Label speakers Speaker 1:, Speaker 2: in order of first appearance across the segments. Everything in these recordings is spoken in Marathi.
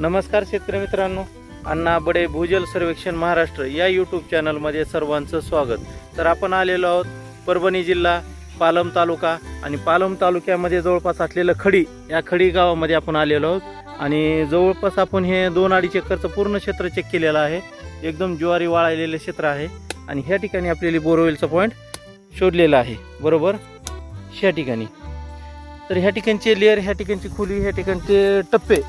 Speaker 1: नमस्कार शेतकरी मित्रांनो, अण्णा बडे भूजल सर्वेक्षण महाराष्ट्र या यूट्यूब चॅनलमध्ये सर्वांचं स्वागत. तर आपण आलेलो आहोत परभणी जिल्हा पालम तालुका आणि पालम तालुक्यामध्ये जवळपास असलेलं खडी या खडी गावामध्ये आपण आलेलो आहोत आणि जवळपास आपण हे 2-2.5 एकरचं पूर्ण क्षेत्र चेक केलेलं आहे. एकदम ज्वारी वाळलेलं क्षेत्र आहे आणि ह्या ठिकाणी आपल्याला बोरवेलचा पॉईंट शोधलेला आहे बरोबर ह्या ठिकाणी. तर ह्या ठिकाणचे लेअर, ह्या ठिकाणची खोली, ह्या ठिकाणचे टप्पे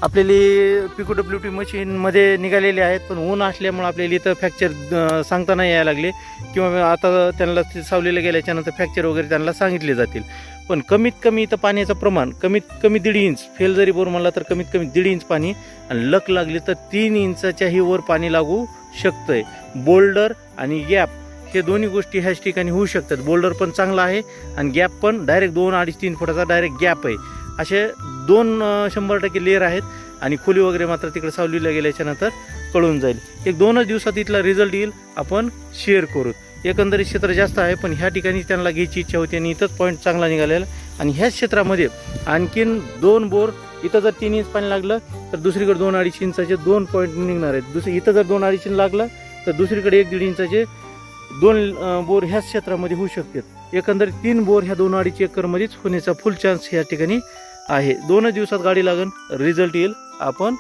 Speaker 1: आपल्याला PQWT मशीनमध्ये निघालेले आहेत. पण ऊन असल्यामुळे आपल्याला इथं फ्रॅक्चर सांगता नाही यायला लागले किंवा आता त्यांना सावलीला गेल्याच्यानंतर फ्रॅक्चर वगैरे त्यांना सांगितले जातील. पण कमीत कमी इथं पाण्याचं प्रमाण कमीत कमी 1.5 इंच, फेल जरी बोर म्हणला तर कमीत कमी 1.5 इंच पाणी आणि लक लागली तर 3 इंचाच्याही वर पाणी लागू शकतंय. बोल्डर आणि गॅप हे दोन्ही गोष्टी ह्याच ठिकाणी होऊ शकतात. बोल्डर पण चांगला आहे आणि गॅप पण डायरेक्ट 2-2.5-3 फुटाचा डायरेक्ट गॅप आहे. असे 100% लेअर आहेत आणि खोली वगैरे मात्र तिकडे सावलीला गेल्याच्या नंतर कळून जाईल. 1-2 दिवसात इथला रिझल्ट येईल, आपण शेअर करू. एकंदरीत क्षेत्र जास्त आहे पण ह्या ठिकाणी त्यांना घ्यायची इच्छा होती आणि इथंच पॉईंट चांगला निघालेला आणि ह्याच क्षेत्रामध्ये आणखीन 2 बोर. इथं जर 3 इंच पाणी लागलं तर दुसरीकडे 2-2.5 इंचाचे 2 पॉईंट निघणार आहेत. इथं जर 2-2.5 इंच लागलं तर दुसरीकडे 1-1.5 इंचाचे 2 बोर ह्याच क्षेत्रामध्ये होऊ शकतात. एकंदरीत 3 बोर ह्या 2-2.5 एकरमध्येच होण्याचा फुल चान्स ह्या ठिकाणी आहे. 2 दिवसात गाडी लागेल, रिझल्ट येईल, आपण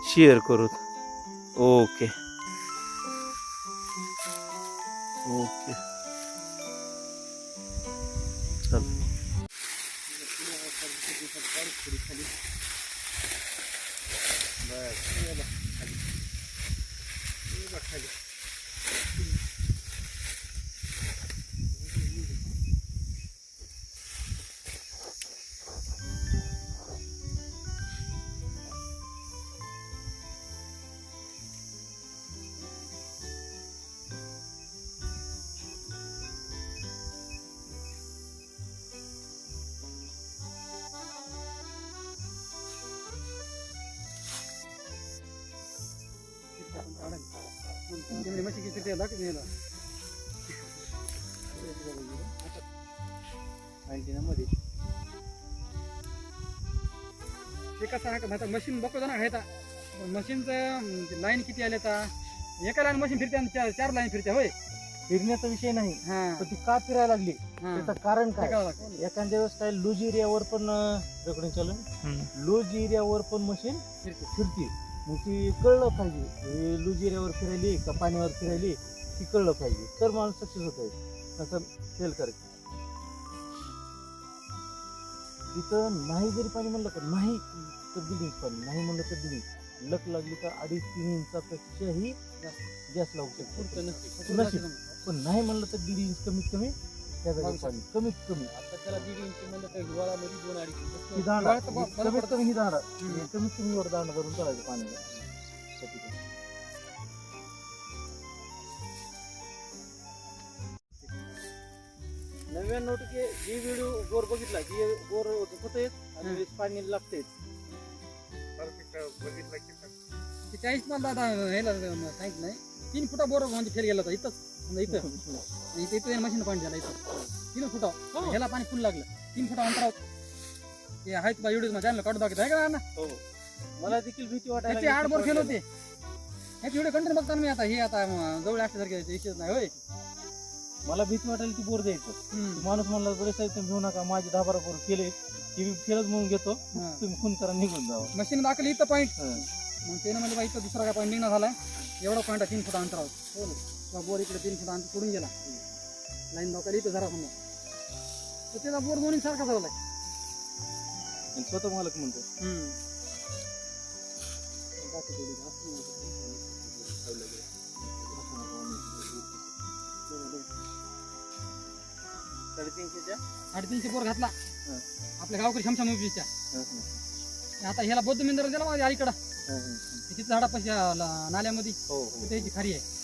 Speaker 1: शेअर करू. ओके ओके चल.
Speaker 2: मशीन बघतो ना आहे मशीनचं लाईन किती आले आता एका लाईन मशीन फिरते आणि 4 लाईन फिरते. होय,
Speaker 1: फिरण्याचा विषय नाही पण ती का फिरायला लागली त्याचं कारण काय? एखाद्या वेळेस काय लूज एरियावर पण रेकॉर्डिंग चालू आहे, लूज एरियावर पण मशीन फिरते. मग ती कळलं पाहिजे लूज एरियावर फिरायली का पाण्यावर फिरायली, ती कळलं पाहिजे तर माणूस सक्सेस होत आहे. तसं फेल करायचं. तिथं नाही जरी पाणी म्हणलं तर नाही तर 1.5 इंच पाणी, नाही म्हणलं तर 1.5 इंच. लक लागली तर 2.5-3 इंचापेक्षाही जास्त लागू शकतो. पण नाही म्हणलं तर 1.5 इंच कमीत कमी त्या जागी पाणी कमीत कमी. आता त्याला 1.5 इंच म्हणलं तर हिवाळ्यामध्ये 2-2.5 कमीत कमी ही दांडा कमीत कमी एवढं दांडा भरून करायचं पाणी. 99% जी व्हिडिओ बोर बघितला की बोर होते आणि पाणी लागते.
Speaker 2: बघितलं 40 मला दादा ह्याला सांगितलं नाही. 3 फुटा बोर म्हणजे फेल गेला होता इथं इथं मशीन पाणी झालं इथं 3 फुटा ह्याला पाणी फुल लागलं. 3 फुटा अंतरावर ते आहेत बा व्हिडिओ मध्ये काढून दाखवत आहे का ना.
Speaker 1: मला देखील भीती वाटायला.
Speaker 2: त्याचे 8 बोर फेल होते. ह्याची व्हिडिओ कंटिन्यू बघताना मी आता हे आता जवळ असल्यासारखे विषयच नाही. होय,
Speaker 1: मला भीती वाटायला ती बोर द्यायचं. माणूस म्हणला बरे साहेब तुम्ही घेऊ नका, माझे 10-12 बोर केले, ती फेलच म्हणून घेतो, तुम्ही खून करा निघून जावा.
Speaker 2: मशीन दाखवली इथं पॉईंट. मग त्यानं म्हणजे इथं दुसरा काय पॉईंट निघणार झालाय. एवढा पॉईंट आहे 3 फुटा अंतरावर. हो ना, बोर इकडे 3 फुटा अंतर सोडून गेला. लाईन दाखवली इथं जरा समजा तर त्याचा बोर दोन्ही सारखा झालाय.
Speaker 1: स्वतः मालक म्हणतो
Speaker 2: $350 बोर घातला आपल्या गावकरी शमशा मुलीच्या. आता ह्याला बौद्ध मिंदर दिला माझ्या आईकडं तिथे झाडापाशी नाल्यामध्ये त्याची खारी आहे.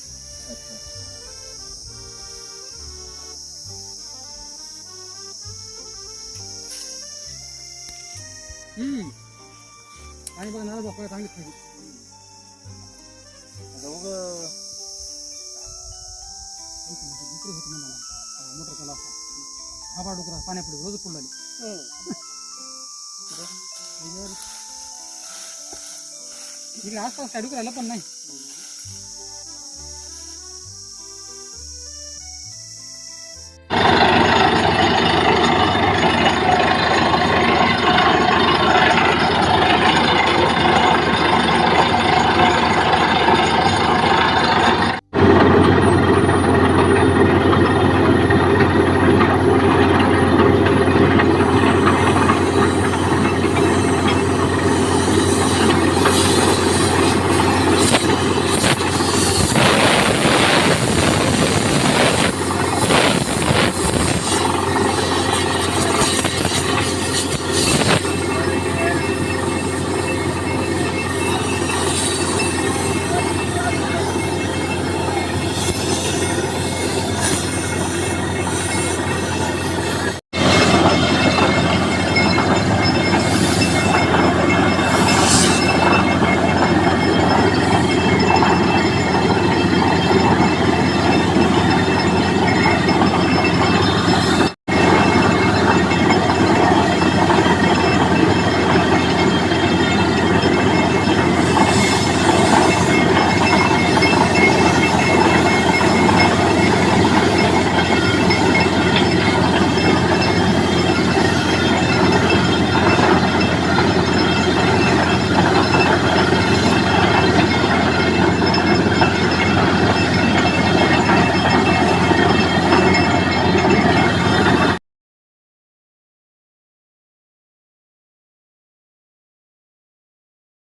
Speaker 2: आणि बघा नाला बापा चांगली खाली मोटर चाला हा डुकरा पाण्यापुढे रोज पडला इकडे आसपास काय डुकरायला पण नाही